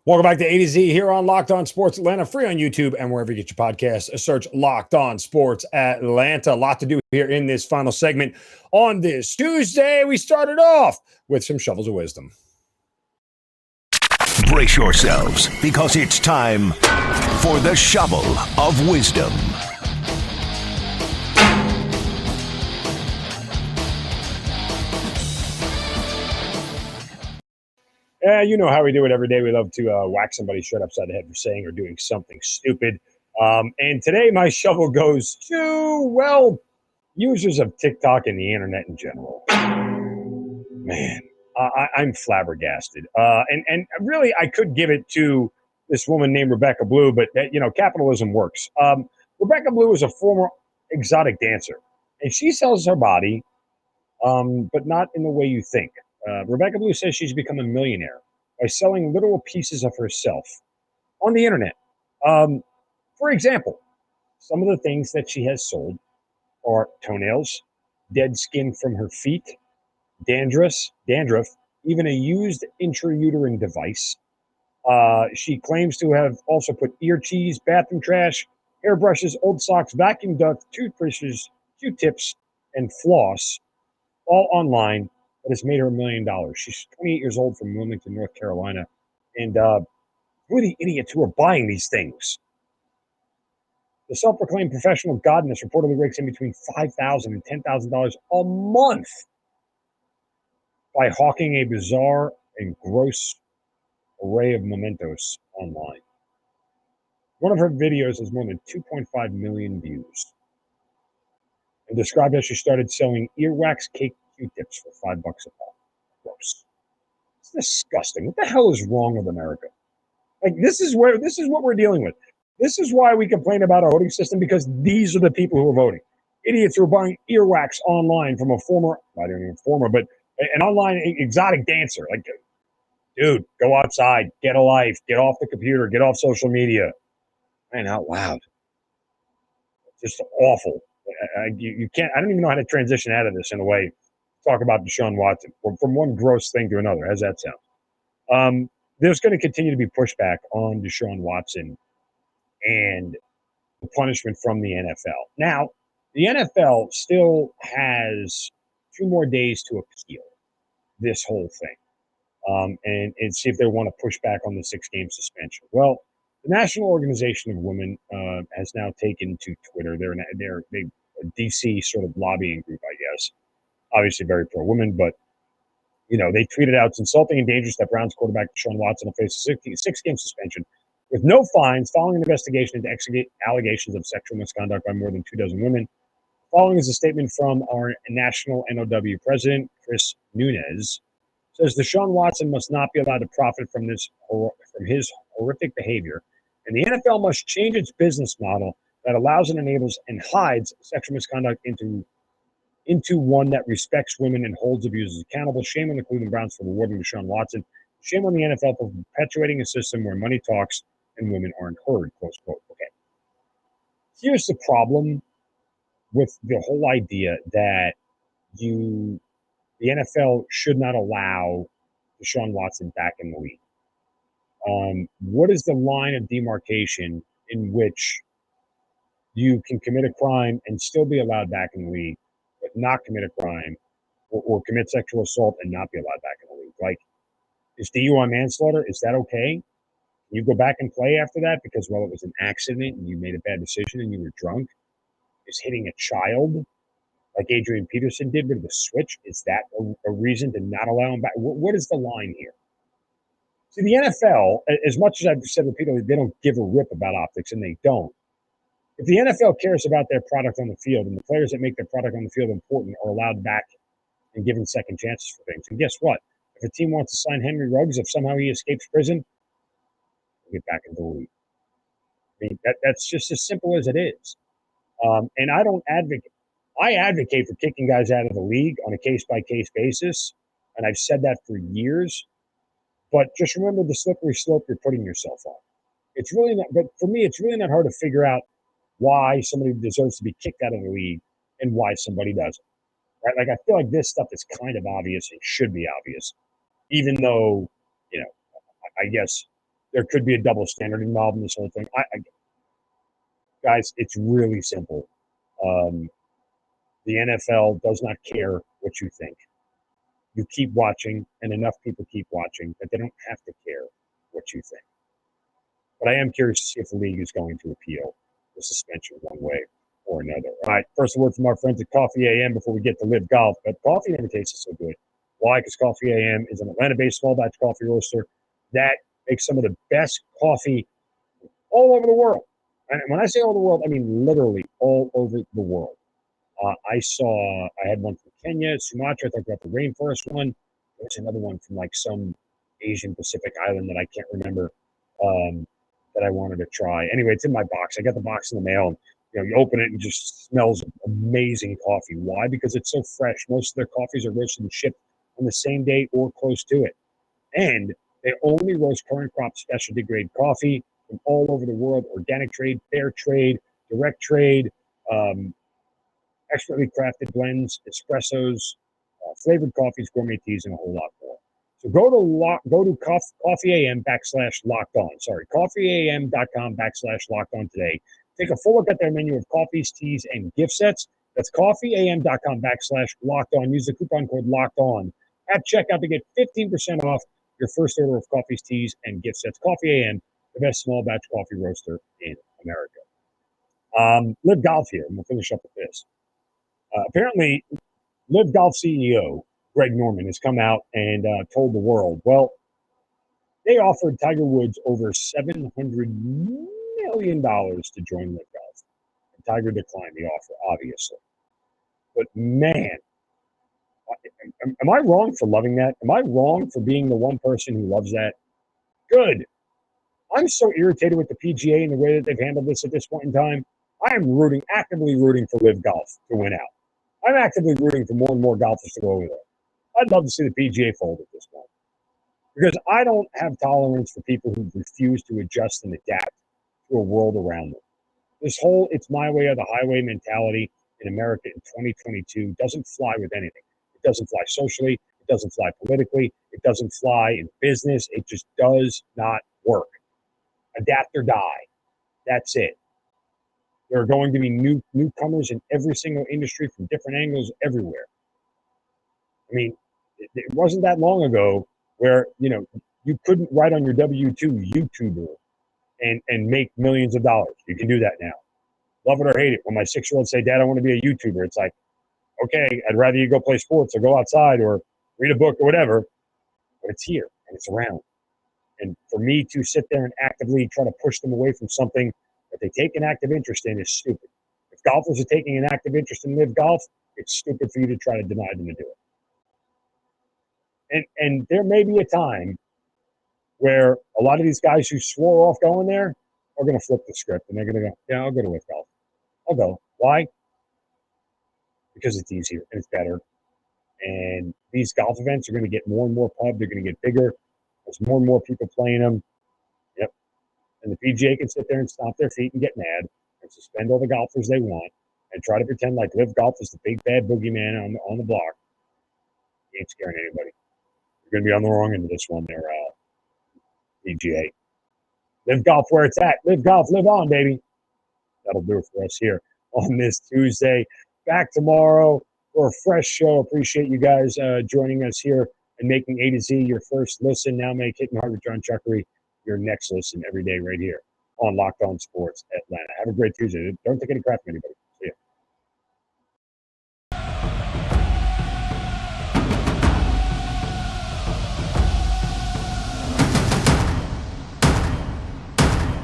Welcome back to A to Z here on Locked On Sports Atlanta, free on YouTube and wherever you get your podcasts. Search Locked On Sports Atlanta. A lot to do here in this final segment. On this Tuesday, we started off with some shovels of wisdom. Brace yourselves, because it's time for the Shovel of Wisdom. You know how we do it every day. We love to whack somebody's shirt upside the head for saying or doing something stupid. And today my shovel goes to, well, users of TikTok and the internet in general. Man, I'm flabbergasted. And really, I could give it to this woman named Rebecca Blue, but, capitalism works. Rebecca Blue is a former exotic dancer, and she sells her body, but not in the way you think. Rebecca Blue says she's become a millionaire by selling literal pieces of herself on the internet. For example, some of the things that she has sold are toenails, dead skin from her feet, dandruff, even a used intrauterine device. She claims to have also put ear cheese, bathroom trash, hairbrushes, old socks, vacuum duct, toothbrushes, Q-tips, and floss all online. That has made her $1 million. She's 28 years old from Wilmington, North Carolina. And who are the idiots who are buying these things? The self-proclaimed professional godness reportedly rakes in between $5,000 and $10,000 a month by hawking a bizarre and gross array of mementos online. One of her videos has more than 2.5 million views and described how she started selling earwax cake Q-tips for $5 a pop. Gross. It's disgusting. What the hell is wrong with America? Like, this is what we're dealing with. This is why we complain about our voting system, because these are the people who are voting. Idiots who are buying earwax online from but an online exotic dancer. Like, dude, go outside, get a life, get off the computer, get off social media. Man, out loud. It's just awful. You can't, I don't even know how to transition out of this in a way. Talk about Deshaun Watson from one gross thing to another. How's that sound? There's going to continue to be pushback on Deshaun Watson and the punishment from the NFL. Now, the NFL still has 2 more days to appeal this whole thing and see if they want to push back on the 6-game suspension. Well, the National Organization of Women has now taken to Twitter. They're a DC sort of lobbying group, I guess. Obviously very pro-women, but they tweeted out, it's insulting and dangerous that Browns quarterback Deshaun Watson will face a 6-game suspension with no fines following an investigation into allegations of sexual misconduct by more than 24 women. Following is a statement from our national NOW president, Chris Nunes, says Deshaun Watson must not be allowed to profit from his horrific behavior, and the NFL must change its business model that allows and enables and hides sexual misconduct into one that respects women and holds abusers accountable. Shame on the Cleveland Browns for rewarding Deshaun Watson. Shame on the NFL for perpetuating a system where money talks and women aren't heard, close quote. Okay. Here's the problem with the whole idea that the NFL should not allow Deshaun Watson back in the league. What is the line of demarcation in which you can commit a crime and still be allowed back in the league, but not commit a crime or commit sexual assault and not be allowed back in the league? Like, is DUI manslaughter, is that okay? Can you go back and play after that because, well, it was an accident and you made a bad decision and you were drunk? Is hitting a child, like Adrian Peterson did with the switch, is that a reason to not allow him back? What is the line here? See, the NFL, as much as I've said repeatedly, they don't give a rip about optics, and they don't. If the NFL cares about their product on the field and the players that make their product on the field important are allowed back and given second chances for things, and guess what? If a team wants to sign Henry Ruggs, if somehow he escapes prison, he'll get back into the league. I mean, that's just as simple as it is. And I don't advocate. I advocate for kicking guys out of the league on a case-by-case basis, and I've said that for years. But just remember the slippery slope you're putting yourself on. It's really not. But for me, it's really not hard to figure out why somebody deserves to be kicked out of the league and why somebody doesn't. Right? Like, I feel like this stuff is kind of obvious and should be obvious, even though, I guess there could be a double standard involved in this whole thing. Guys, it's really simple. The NFL does not care what you think. You keep watching, and enough people keep watching that they don't have to care what you think. But I am curious to see if the league is going to appeal the suspension one way or another. All right, first a word from our friends at Coffee AM before we get to Live Golf. But coffee never tastes so good. Why? Because Coffee AM is an Atlanta-based small batch coffee roaster that makes some of the best coffee all over the world. And when I say all over the world, I mean literally all over the world. I had one from Kenya, Sumatra. I talked about the rainforest one. There's another one from like some Asian Pacific island that I can't remember that I wanted to try. Anyway, it's in my box. I got the box in the mail. And, you open it and it just smells amazing coffee. Why? Because it's so fresh. Most of their coffees are roasted and shipped on the same day or close to it. And they only roast current crop specialty grade coffee from all over the world. Organic trade, fair trade, direct trade, expertly crafted blends, espressos, flavored coffees, gourmet teas, and a whole lot more. So go to Coffee AM /locked on. Sorry, coffeeam.com /locked on today. Take a full look at their menu of coffees, teas, and gift sets. That's coffeeam.com /locked on. Use the coupon code locked on at checkout to get 15% off your first order of coffees, teas, and gift sets. Coffee AM, the best small batch coffee roaster in America. Live Golf here, and we'll finish up with this. Apparently, Live Golf CEO Greg Norman has come out and told the world, well, they offered Tiger Woods over $700 million to join Live Golf. And Tiger declined the offer, obviously. But man, am I wrong for loving that? Am I wrong for being the one person who loves that? Good. I'm so irritated with the PGA and the way that they've handled this at this point in time. I am actively rooting for Live Golf to win out. I'm actively rooting for more and more golfers to go over there. I'd love to see the PGA fold at this point. Because I don't have tolerance for people who refuse to adjust and adapt to a world around them. This whole it's my way or the highway mentality in America in 2022 doesn't fly with anything. It doesn't fly socially. It doesn't fly politically. It doesn't fly in business. It just does not work. Adapt or die. That's it. There are going to be newcomers in every single industry from different angles everywhere. I mean, it wasn't that long ago where, you couldn't write on your W-2 YouTuber and make millions of dollars. You can do that now. Love it or hate it. When my 6-year-old say, Dad, I want to be a YouTuber, it's like, okay, I'd rather you go play sports or go outside or read a book or whatever. But it's here and it's around. And for me to sit there and actively try to push them away from something that they take an active interest in is stupid. If golfers are taking an active interest in Live Golf, it's stupid for you to try to deny them to do it. And there may be a time where a lot of these guys who swore off going there are going to flip the script and they're going to go, yeah, I'll go to Live Golf. I'll go. Why? Because it's easier and it's better. And these golf events are going to get more and more pub. They're going to get bigger. There's more and more people playing them. Yep. And the PGA can sit there and stomp their feet and get mad and suspend all the golfers they want and try to pretend like Live Golf is the big bad boogeyman on the block. You ain't scaring anybody. You're going to be on the wrong end of this one there, PGA. Live Golf where it's at. Live Golf, live on, baby. That'll do it for us here on this Tuesday. Back tomorrow for a fresh show. Appreciate you guys joining us here and making A to Z your first listen. Now make Hitting Hard with John Chuckery your next listen every day right here on Locked On Sports Atlanta. Have a great Tuesday. Don't take any crap from anybody.